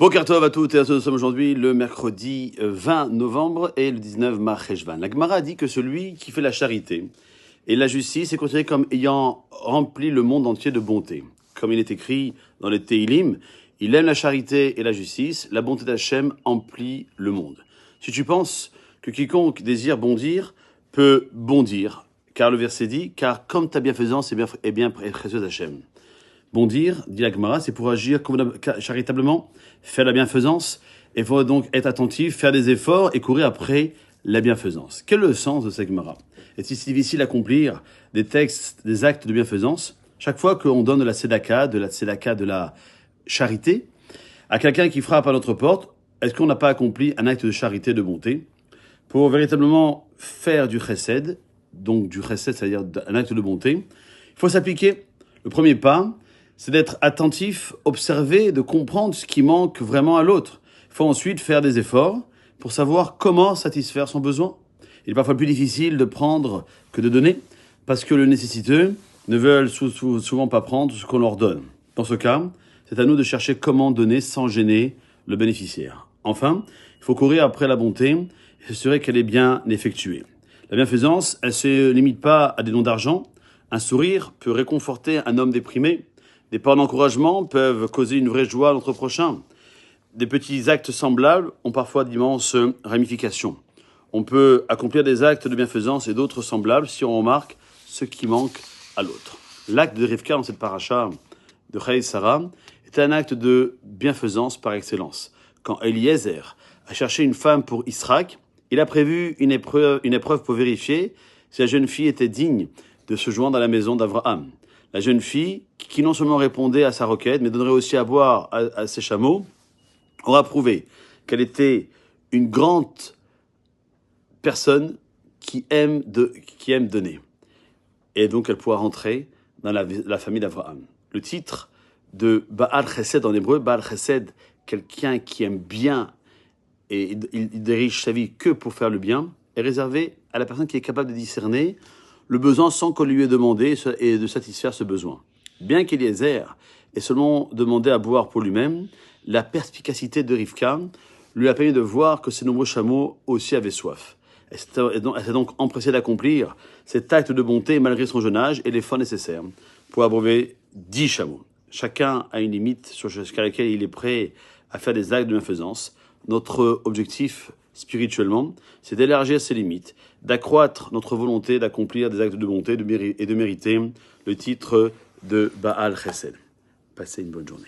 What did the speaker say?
Boker Tov à toutes et à tous, nous sommes aujourd'hui le mercredi 20 novembre et le 19 Mar Cheshvan. La Gemara dit que celui qui fait la charité et la justice est considéré comme ayant rempli le monde entier de bonté. Comme il est écrit dans les Teilim, il aime la charité et la justice, la bonté d'Hachem emplit le monde. Si tu penses que quiconque désire bondir peut bondir, car le verset dit, car comme ta bienfaisance est bien précieuse d'Hachem. Bondir, dit la Gemara, c'est pour agir charitablement, faire la bienfaisance, et il faut donc être attentif, faire des efforts et courir après la bienfaisance. Quel est le sens de cette Gemara? Est-il si difficile d'accomplir des textes, des actes de bienfaisance? Chaque fois qu'on donne de la tzedaka, de la charité, à quelqu'un qui frappe à notre porte, est-ce qu'on n'a pas accompli un acte de charité, de bonté? Pour véritablement faire du chesed, donc du chesed, c'est-à-dire un acte de bonté, il faut s'appliquer. Le premier pas, c'est d'être attentif, observer, de comprendre ce qui manque vraiment à l'autre. Il faut ensuite faire des efforts pour savoir comment satisfaire son besoin. Il est parfois plus difficile de prendre que de donner, parce que les nécessiteux ne veulent souvent pas prendre ce qu'on leur donne. Dans ce cas, c'est à nous de chercher comment donner sans gêner le bénéficiaire. Enfin, il faut courir après la bonté et s'assurer qu'elle est bien effectuée. La bienfaisance, elle ne se limite pas à des dons d'argent. Un sourire peut réconforter un homme déprimé. Des paroles d'encouragement peuvent causer une vraie joie à notre prochain. Des petits actes semblables ont parfois d'immenses ramifications. On peut accomplir des actes de bienfaisance et d'autres semblables si on remarque ce qui manque à l'autre. L'acte de Rivka dans cette paracha de Chayei Sarah est un acte de bienfaisance par excellence. Quand Eliezer a cherché une femme pour Israël, il a prévu une épreuve pour vérifier si la jeune fille était digne de se joindre à la maison d'Abraham. La jeune fille, qui non seulement répondait à sa requête, mais donnerait aussi à boire à ses chameaux, aura prouvé qu'elle était une grande personne qui aime donner. Et donc elle pourra rentrer dans la famille d'Abraham. Le titre de Baal Chesed en hébreu, Baal Chesed, quelqu'un qui aime bien et il dirige sa vie que pour faire le bien, est réservé à la personne qui est capable de discerner le besoin sans qu'on lui ait demandé et de satisfaire ce besoin. Bien qu'Eliezer ait seulement demandé à boire pour lui-même, la perspicacité de Rivka lui a permis de voir que ses nombreux chameaux aussi avaient soif. Elle s'est donc empressée d'accomplir cet acte de bonté malgré son jeune âge et l'effort nécessaire pour abreuver 10 chameaux. Chacun a une limite jusqu'à laquelle il est prêt à faire des actes de bienfaisance. Notre objectif spirituellement, c'est d'élargir ses limites, d'accroître notre volonté d'accomplir des actes de bonté et de mériter le titre de Baal Chesed. Passez une bonne journée.